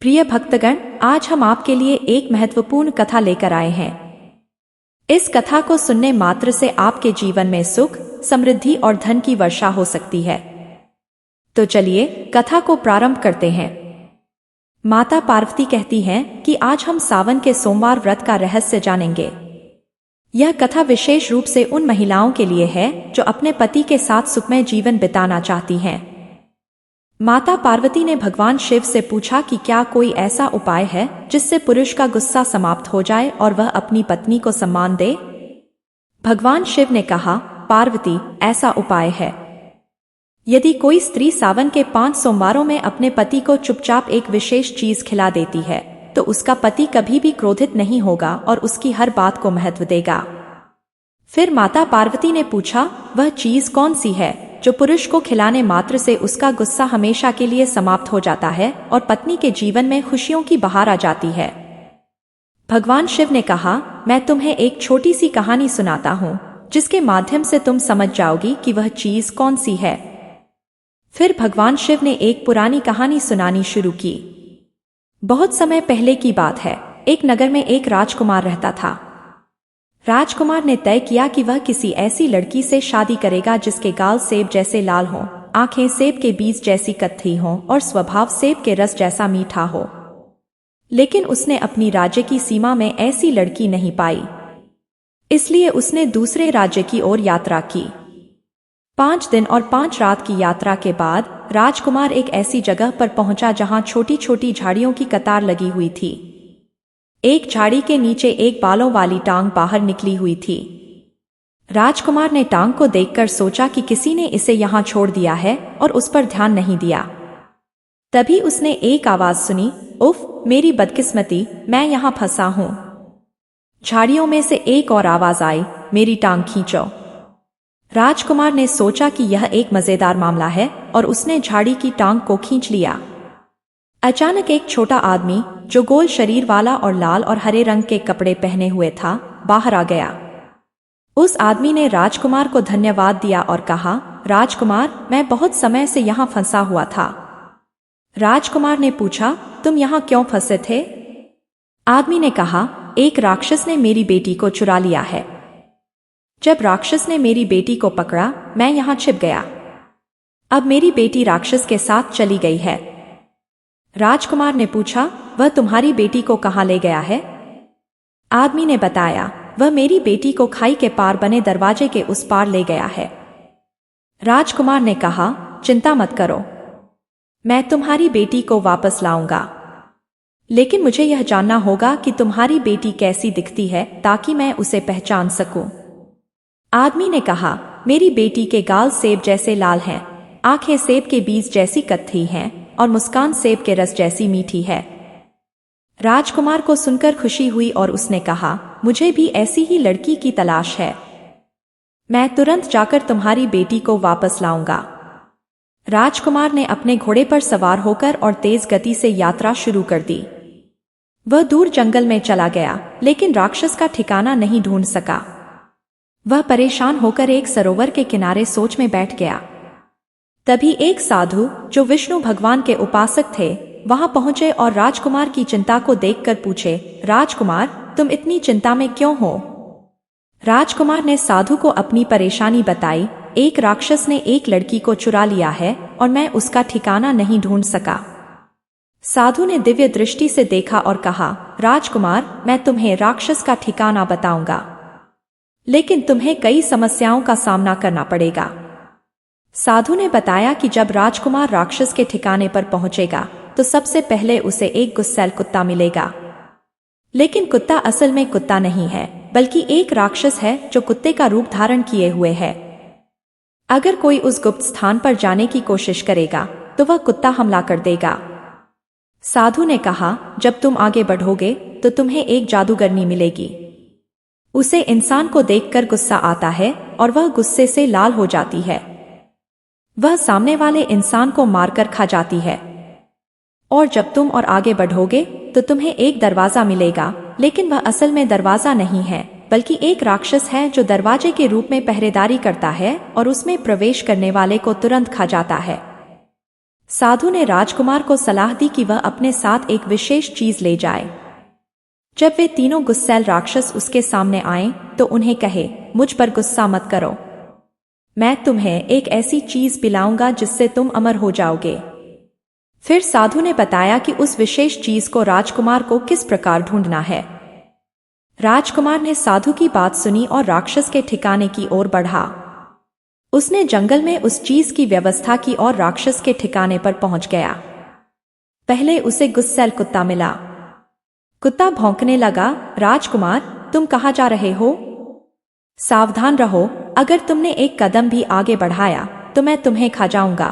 प्रिय भक्तगण, आज हम आपके लिए एक महत्वपूर्ण कथा लेकर आए हैं। इस कथा को सुनने मात्र से आपके जीवन में सुख, समृद्धि और धन की वर्षा हो सकती है। तो चलिए कथा को प्रारंभ करते हैं। माता पार्वती कहती हैं कि आज हम सावन के सोमवार व्रत का रहस्य जानेंगे। यह कथा विशेष रूप से उन महिलाओं के लिए है जो अपने पति के साथ सुखमय जीवन बिताना चाहती हैं। माता पार्वती ने भगवान शिव से पूछा कि क्या कोई ऐसा उपाय है जिससे पुरुष का गुस्सा समाप्त हो जाए और वह अपनी पत्नी को सम्मान दे। भगवान शिव ने कहा, पार्वती, ऐसा उपाय है। यदि कोई स्त्री सावन के 5 सोमवारों में अपने पति को चुपचाप एक विशेष चीज खिला देती है तो उसका पति कभी भी क्रोधित नहीं होगा और उसकी हर बात को महत्व देगा। फिर माता पार्वती ने पूछा, वह चीज कौन सी है जो पुरुष को खिलाने मात्र से उसका गुस्सा हमेशा के लिए समाप्त हो जाता है और पत्नी के जीवन में खुशियों की बहार आ जाती है। भगवान शिव ने कहा, मैं तुम्हें एक छोटी सी कहानी सुनाता हूँ जिसके माध्यम से तुम समझ जाओगी कि वह चीज कौन सी है। फिर भगवान शिव ने एक पुरानी कहानी सुनानी शुरू की। बहुत समय पहले की बात है। एक नगर में एक राजकुमार रहता था। राजकुमार ने तय किया कि वह किसी ऐसी लड़की से शादी करेगा जिसके गाल सेब जैसे लाल हों, आंखें सेब के बीज जैसी कत्थई हों और स्वभाव सेब के रस जैसा मीठा हो। लेकिन उसने अपनी राज्य की सीमा में ऐसी लड़की नहीं पाई। इसलिए उसने दूसरे राज्य की ओर यात्रा की। 5 दिन और 5 रात की यात्रा के बाद राजकुमार एक ऐसी जगह पर पहुंचा जहां छोटी छोटी झाड़ियों की कतार लगी हुई थी। एक झाड़ी के नीचे एक बालों वाली टांग बाहर निकली हुई थी। राजकुमार ने टांग को देखकर सोचा कि किसी ने इसे यहां छोड़ दिया है और उस पर ध्यान नहीं दिया। तभी उसने एक आवाज सुनी, उफ, मेरी बदकिस्मती, मैं यहां फंसा हूं। झाड़ियों में से एक और आवाज आई, मेरी टांग खींचो। राजकुमार ने सोचा कि यह एक मजेदार मामला है और उसने झाड़ी की टांग को खींच लिया। अचानक एक छोटा आदमी जो गोल शरीर वाला और लाल और हरे रंग के कपड़े पहने हुए था, बाहर आ गया। उस आदमी ने राजकुमार को धन्यवाद दिया और कहा, राजकुमार, मैं बहुत समय से यहां फंसा हुआ था। राजकुमार ने पूछा, तुम यहां क्यों फंसे थे? आदमी ने कहा, एक राक्षस ने मेरी बेटी को चुरा लिया है। जब राक्षस ने मेरी बेटी को पकड़ा, मैं यहां छिप गया। अब मेरी बेटी राक्षस के साथ चली गई है। राजकुमार ने पूछा, वह तुम्हारी बेटी को कहाँ ले गया है? आदमी ने बताया, वह मेरी बेटी को खाई के पार बने दरवाजे के उस पार ले गया है। राजकुमार ने कहा, चिंता मत करो, मैं तुम्हारी बेटी को वापस लाऊंगा। लेकिन मुझे यह जानना होगा कि तुम्हारी बेटी कैसी दिखती है ताकि मैं उसे पहचान सकूं। आदमी ने कहा, मेरी बेटी के गाल सेब जैसे लाल हैं, आंखें सेब के बीज जैसी कत्थई हैं और मुस्कान सेब के रस जैसी मीठी है। राजकुमार को सुनकर खुशी हुई और उसने कहा, मुझे भी ऐसी ही लड़की की तलाश है। मैं तुरंत जाकर तुम्हारी बेटी को वापस लाऊंगा। राजकुमार ने अपने घोड़े पर सवार होकर और तेज गति से यात्रा शुरू कर दी। वह दूर जंगल में चला गया, लेकिन राक्षस का ठिकाना नहीं ढूंढ सका। वह परेशान होकर एक सरोवर के किनारे सोच में बैठ गया। तभी एक साधु जो विष्णु भगवान के उपासक थे वहां पहुंचे और राजकुमार की चिंता को देखकर पूछे, राजकुमार, तुम इतनी चिंता में क्यों हो? राजकुमार ने साधु को अपनी परेशानी बताई, एक राक्षस ने एक लड़की को चुरा लिया है और मैं उसका ठिकाना नहीं ढूंढ सका। साधु ने दिव्य दृष्टि से देखा और कहा, राजकुमार, मैं तुम्हें राक्षस का ठिकाना बताऊंगा, लेकिन तुम्हें कई समस्याओं का सामना करना पड़ेगा। साधु ने बताया कि जब राजकुमार राक्षस के ठिकाने पर पहुंचेगा तो सबसे पहले उसे एक गुस्सैल कुत्ता मिलेगा। लेकिन कुत्ता असल में कुत्ता नहीं है, बल्कि एक राक्षस है जो कुत्ते का रूप धारण किए हुए है। अगर कोई उस गुप्त स्थान पर जाने की कोशिश करेगा तो वह कुत्ता हमला कर देगा। साधु ने कहा, जब तुम आगे बढ़ोगे तो तुम्हें एक जादूगरनी मिलेगी। उसे इंसान को देखकर गुस्सा आता है और वह गुस्से से लाल हो जाती है। वह सामने वाले इंसान को मारकर खा जाती है। और जब तुम और आगे बढ़ोगे तो तुम्हें एक दरवाजा मिलेगा, लेकिन वह असल में दरवाजा नहीं है, बल्कि एक राक्षस है जो दरवाजे के रूप में पहरेदारी करता है और उसमें प्रवेश करने वाले को तुरंत खा जाता है। साधु ने राजकुमार को सलाह दी कि वह अपने साथ एक विशेष चीज ले जाए। जब वे तीनों गुस्सैल राक्षस उसके सामने आए तो उन्हें कहे, मुझ पर गुस्सा मत करो, मैं तुम्हें एक ऐसी चीज पिलाऊंगा जिससे तुम अमर हो जाओगे। फिर साधु ने बताया कि उस विशेष चीज को राजकुमार को किस प्रकार ढूंढना है। राजकुमार ने साधु की बात सुनी और राक्षस के ठिकाने की ओर बढ़ा। उसने जंगल में उस चीज की व्यवस्था की और राक्षस के ठिकाने पर पहुंच गया। पहले उसे गुस्सैल कुत्ता मिला। कुत्ता भौंकने लगा, राजकुमार, तुम कहाँ जा रहे हो? सावधान रहो, अगर तुमने एक कदम भी आगे बढ़ाया तो मैं तुम्हें खा जाऊंगा।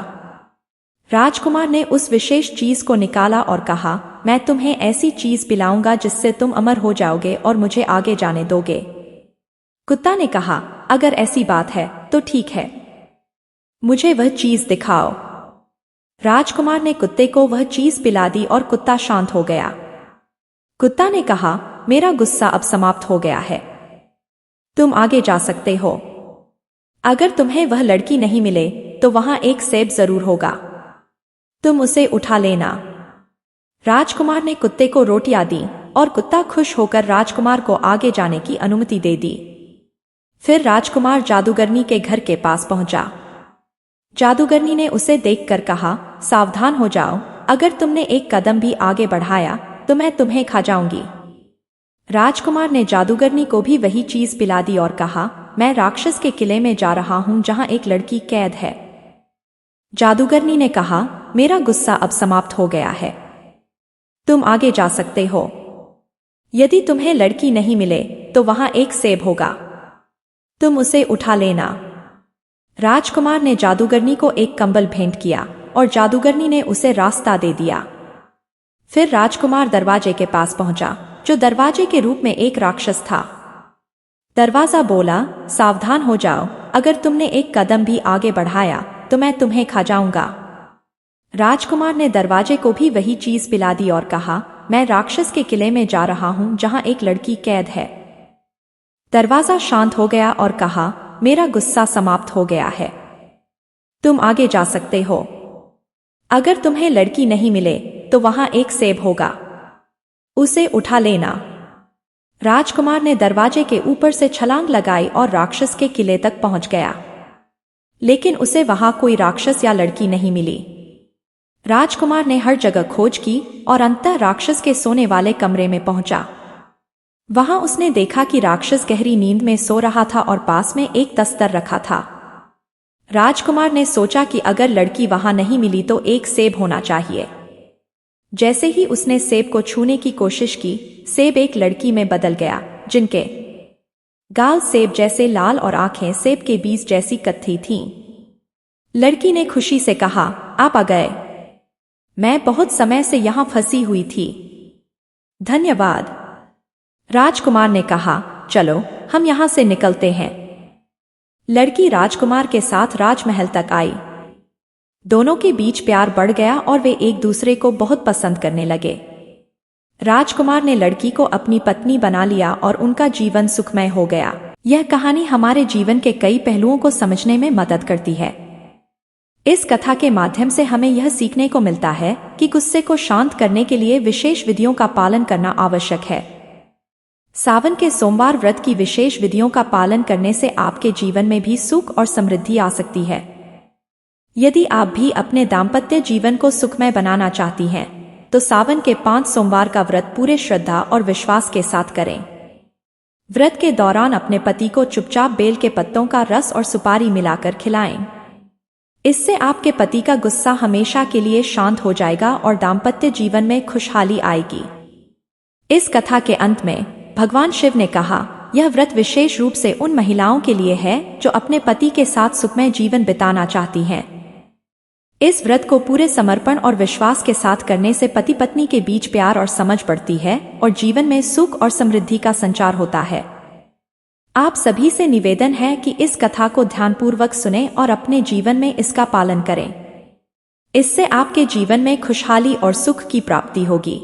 राजकुमार ने उस विशेष चीज को निकाला और कहा, मैं तुम्हें ऐसी चीज पिलाऊंगा जिससे तुम अमर हो जाओगे और मुझे आगे जाने दोगे। कुत्ता ने कहा, अगर ऐसी बात है तो ठीक है, मुझे वह चीज दिखाओ। राजकुमार ने कुत्ते को वह चीज पिला दी और कुत्ता शांत हो गया। कुत्ता ने कहा, मेरा गुस्सा अब समाप्त हो गया है, तुम आगे जा सकते हो। अगर तुम्हें वह लड़की नहीं मिले तो वहां एक सेब जरूर होगा, तुम उसे उठा लेना। राजकुमार ने कुत्ते को रोटियां दी और कुत्ता खुश होकर राजकुमार को आगे जाने की अनुमति दे दी। फिर राजकुमार जादूगरनी के घर के पास पहुंचा। जादूगरनी ने उसे देखकर कहा, सावधान हो जाओ, अगर तुमने एक कदम भी आगे बढ़ाया तो मैं तुम्हें खा जाऊंगी। राजकुमार ने जादूगरनी को भी वही चीज पिला दी और कहा, मैं राक्षस के किले में जा रहा हूं जहां एक लड़की कैद है। जादूगरनी ने कहा, मेरा गुस्सा अब समाप्त हो गया है, तुम आगे जा सकते हो। यदि तुम्हें लड़की नहीं मिले तो वहां एक सेब होगा, तुम उसे उठा लेना। राजकुमार ने जादूगरनी को एक कंबल भेंट किया और जादूगरनी ने उसे रास्ता दे दिया। फिर राजकुमार दरवाजे के पास पहुंचा, जो दरवाजे के रूप में एक राक्षस था। दरवाजा बोला, सावधान हो जाओ, अगर तुमने एक कदम भी आगे बढ़ाया तो मैं तुम्हें खा जाऊंगा। राजकुमार ने दरवाजे को भी वही चीज पिला दी और कहा, मैं राक्षस के किले में जा रहा हूं जहां एक लड़की कैद है। दरवाजा शांत हो गया और कहा, मेरा गुस्सा समाप्त हो गया है, तुम आगे जा सकते हो। अगर तुम्हें लड़की नहीं मिले तो वहां एक सेब होगा, उसे उठा लेना। राजकुमार ने दरवाजे के ऊपर से छलांग लगाई और राक्षस के किले तक पहुंच गया, लेकिन उसे वहां कोई राक्षस या लड़की नहीं मिली। राजकुमार ने हर जगह खोज की और अंततः राक्षस के सोने वाले कमरे में पहुंचा। वहां उसने देखा कि राक्षस गहरी नींद में सो रहा था और पास में एक तस्तर रखा था। राजकुमार ने सोचा कि अगर लड़की वहां नहीं मिली तो एक सेब होना चाहिए। जैसे ही उसने सेब को छूने की कोशिश की, सेब एक लड़की में बदल गया, जिनके गाल सेब जैसे लाल और आंखें सेब के बीज जैसी कत्थी थीं। लड़की ने खुशी से कहा, आप आ गए, मैं बहुत समय से यहां फंसी हुई थी, धन्यवाद। राजकुमार ने कहा, चलो हम यहां से निकलते हैं। लड़की राजकुमार के साथ राजमहल तक आई। दोनों के बीच प्यार बढ़ गया और वे एक दूसरे को बहुत पसंद करने लगे। राजकुमार ने लड़की को अपनी पत्नी बना लिया और उनका जीवन सुखमय हो गया। यह कहानी हमारे जीवन के कई पहलुओं को समझने में मदद करती है। इस कथा के माध्यम से हमें यह सीखने को मिलता है कि गुस्से को शांत करने के लिए विशेष विधियों का पालन करना आवश्यक है। सावन के सोमवार व्रत की विशेष विधियों का पालन करने से आपके जीवन में भी सुख और समृद्धि आ सकती है। यदि आप भी अपने दाम्पत्य जीवन को सुखमय बनाना चाहती हैं, तो सावन के 5 सोमवार का व्रत पूरे श्रद्धा और विश्वास के साथ करें। व्रत के दौरान अपने पति को चुपचाप बेल के पत्तों का रस और सुपारी मिलाकर खिलाएं। इससे आपके पति का गुस्सा हमेशा के लिए शांत हो जाएगा और दाम्पत्य जीवन में खुशहाली आएगी। इस कथा के अंत में भगवान शिव ने कहा, यह व्रत विशेष रूप से उन महिलाओं के लिए है जो अपने पति के साथ सुखमय जीवन बिताना चाहती हैं। इस व्रत को पूरे समर्पण और विश्वास के साथ करने से पति पत्नी के बीच प्यार और समझ बढ़ती है और जीवन में सुख और समृद्धि का संचार होता है। आप सभी से निवेदन है कि इस कथा को ध्यानपूर्वक सुनें और अपने जीवन में इसका पालन करें। इससे आपके जीवन में खुशहाली और सुख की प्राप्ति होगी।